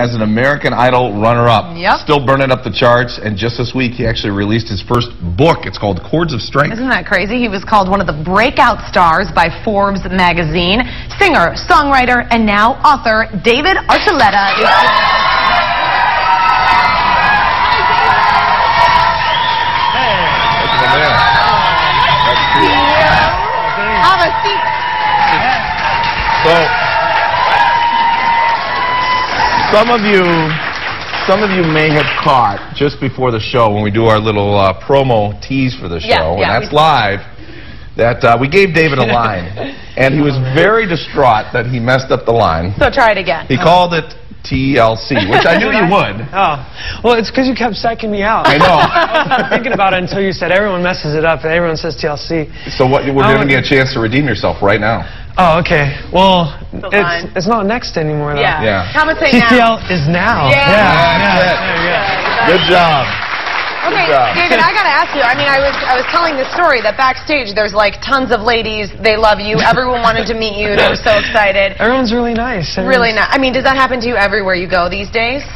as an American Idol runner-up. Yep. Still burning up the charts, and just this week he actually released his first book. It's called Chords of Strength. Isn't that crazy? He was called one of the breakout stars by Forbes magazine. Singer, songwriter, and now author David Archuleta is Have a seat. So, some of you may have caught just before the show when we do our little promo tease for the show, and that's live, that we gave David a line, and he was very distraught that he messed up the line. So try it again. He called it TLC, which I knew you would. Oh, well, it's because you kept psyching me out. I know. I wasn't thinking about it until you said everyone messes it up and everyone says TLC. So what? We're giving you a chance to redeem yourself right now. Oh, okay. Well, it's not next anymore, though. Yeah. How about say TCL is now. Yeah. Good job. Okay, David, I gotta ask you. I mean, I was telling this story that backstage there's like tons of ladies. They love you. Everyone wanted to meet you. They were so excited. Everyone's really nice. Really nice. I mean, does that happen to you everywhere you go these days?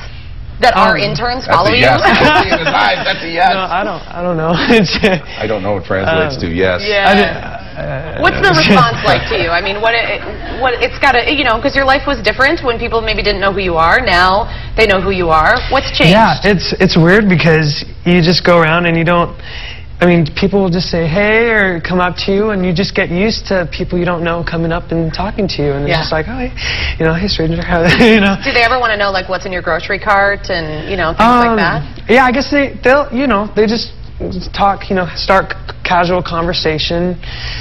That our interns follow you? That's a yes. In his eyes, that's a yes. No, I don't know. I don't know what translates to yes. What's the response like to you? I mean, it's got to, you know, because your life was different when people maybe didn't know who you are. Now they know who you are. What's changed? Yeah, it's weird because you just go around and you don't. I mean, people will just say hey or come up to you, and you just get used to people you don't know coming up and talking to you, and it's just like, oh, hey, you know, hey, stranger, you know. Do they ever want to know like what's in your grocery cart and you know things like that? Yeah, I guess they'll you know, they just talk, you know, start casual conversation.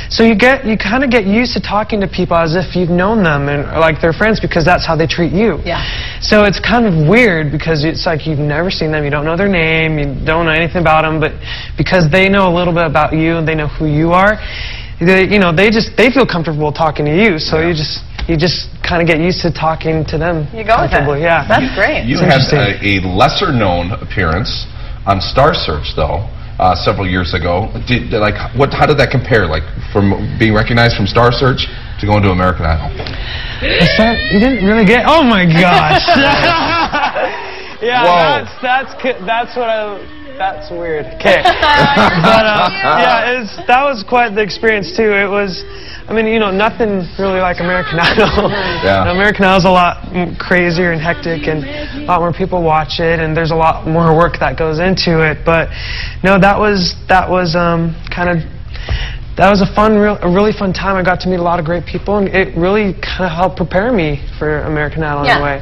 So you kind of get used to talking to people as if you've known them and like they're friends because that's how they treat you. Yeah. So it's kind of weird because it's like you've never seen them, you don't know their name, you don't know anything about them, but because they know a little bit about you and they know who you are, they feel comfortable talking to you. So you just kind of get used to talking to them. You go with it. Yeah. That's great. You had a lesser-known appearance on Star Search, though. Several years ago. How did that compare, like, from being recognized from Star Search to going to American Idol? You didn't really get. Oh my gosh! Yeah, that's weird. Okay, but yeah, that was quite the experience too. It was. I mean, you know, nothing really like American Idol. Yeah. You know, American Idol's a lot crazier and hectic, and a lot more people watch it, and there's a lot more work that goes into it. But no, that was a really fun time. I got to meet a lot of great people, and it really kind of helped prepare me for American Idol in a way.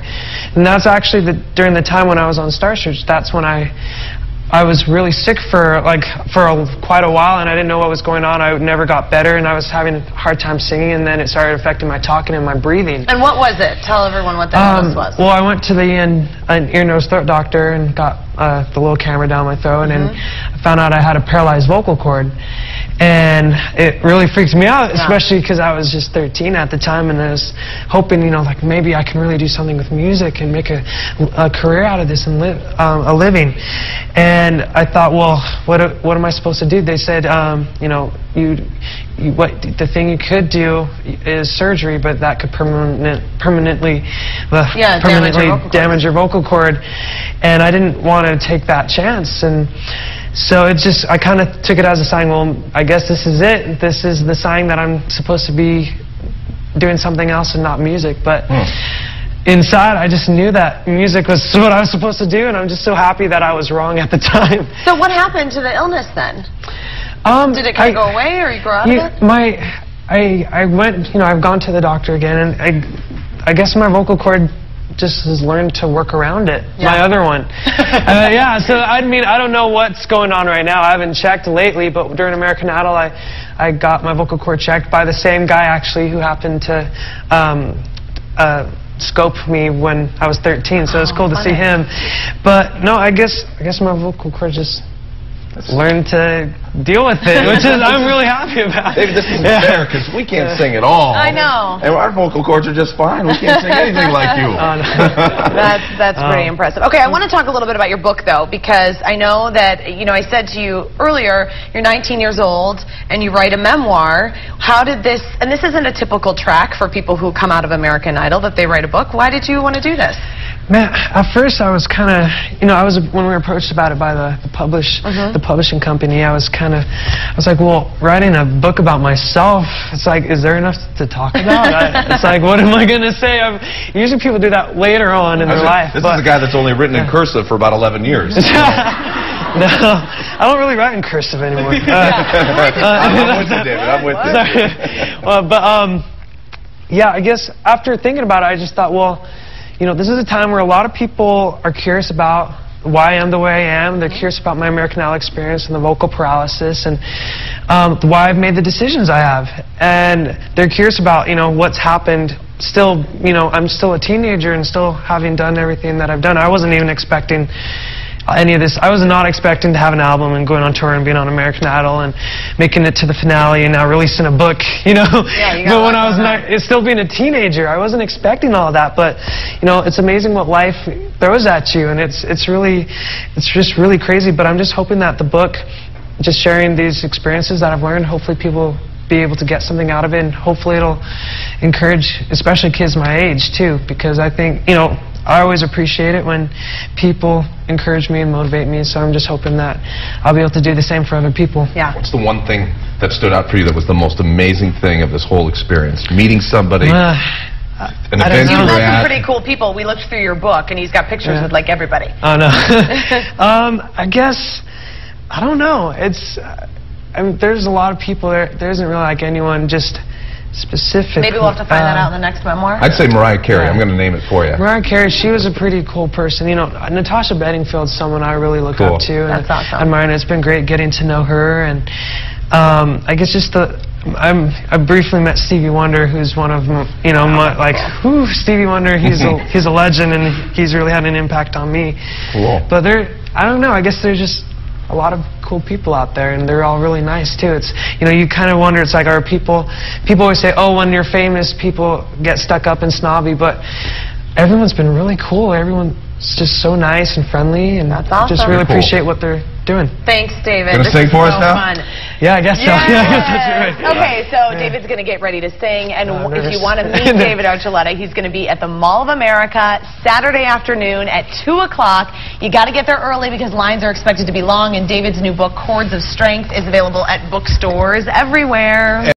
And that's actually during the time when I was on Star Search. That's when I was really sick for quite a while, and I didn't know what was going on. I never got better, and I was having a hard time singing, and then it started affecting my talking and my breathing. And what was it? Tell everyone what that illness was. Well, I went to an ear, nose, throat doctor and got the little camera down my throat, and I found out I had a paralyzed vocal cord. And it really freaked me out, especially because I was just 13 at the time, and I was hoping, you know, like maybe I can really do something with music and make a career out of this and live a living. And I thought, well, what am I supposed to do? They said, you know, the thing you could do is surgery, but that could permanently damage your vocal cord. And I didn't want to take that chance, and so I kind of took it as a sign. Well, I guess this is it. This is the sign that I'm supposed to be doing something else and not music. But inside, I just knew that music was what I was supposed to do, and I'm just so happy that I was wrong at the time. So what happened to the illness then? Did it kind of go away, or you grow out of it? I went, you know, I've gone to the doctor again, and I guess my vocal cord just has learned to work around it. My other one. So I mean, I don't know what's going on right now. I haven't checked lately, but during American Idol, I got my vocal cord checked by the same guy actually who happened to scope me when I was 13. So it's cool to see him. But no, I guess my vocal cord just learned to deal with it, which is I'm really happy about. David, this is fair because we can't sing at all. I know. And our vocal cords are just fine. We can't sing anything like you. That's pretty impressive. Okay, I want to talk a little bit about your book though, because I know that, you know, I said to you earlier, you're 19 years old and you write a memoir. How did this, and this isn't a typical track for people who come out of American Idol, that they write a book. Why did you want to do this? Man, at first I was kind of, when we were approached about it by the publishing company, I was like, well, writing a book about myself, it's like, is there enough to talk about? It's like, what am I going to say? Usually people do that later on in their life. This is a guy that's only written in cursive for about 11 years. No, I don't really write in cursive anymore. I'm with you, David. I'm with you. Yeah, I guess after thinking about it, I just thought, well, this is a time where a lot of people are curious about why I am the way I am. They're curious about my American Idol experience and the vocal paralysis and why I've made the decisions I have. And they're curious about, what's happened. Still, I'm still a teenager and still having done everything that I've done. I wasn't even expecting any of this. I was not expecting to have an album and going on tour and being on American Idol and making it to the finale and now releasing a book, Yeah, but when I was still being a teenager, I wasn't expecting all that. But it's amazing what life throws at you, and it's just really crazy. But I'm just hoping that the book, just sharing these experiences that I've learned, hopefully people be able to get something out of it, and hopefully it'll encourage, especially kids my age too, because I think I always appreciate it when people encourage me and motivate me, so I'm just hoping that I'll be able to do the same for other people. Yeah. What's the one thing that stood out for you that was the most amazing thing of this whole experience? Meeting somebody, an event you were met at. some pretty cool people. We looked through your book, and he's got pictures with, like, everybody. Oh, no. I guess, I don't know. There's a lot of people there. There isn't really, like, anyone just specific. Maybe we'll have to find that out in the next memoir. I'd say Mariah Carey. I'm going to name it for you. Mariah Carey, she was a pretty cool person. Natasha Bedingfield's someone I really look up to. That's awesome. Admire, and it's been great getting to know her. And I guess just I briefly met Stevie Wonder, who's one of Stevie Wonder. He's a legend, and he's really had an impact on me. Cool. But I don't know. I guess there's just a lot of cool people out there, and they're all really nice too. It's you kind of wonder, it's like, are people always say, oh, when you're famous people get stuck up and snobby, but everyone's been really cool. Everyone's just so nice and friendly, and that's awesome. Just really appreciate what they're doing. Thanks, David. Gonna sing for us now? Fun. Yeah, I guess so. Yes. Yeah, I guess that's right. Okay, so David's going to get ready to sing, and if you want to meet David Archuleta, he's going to be at the Mall of America Saturday afternoon at 2 o'clock. You got to get there early because lines are expected to be long, and David's new book, Chords of Strength, is available at bookstores everywhere.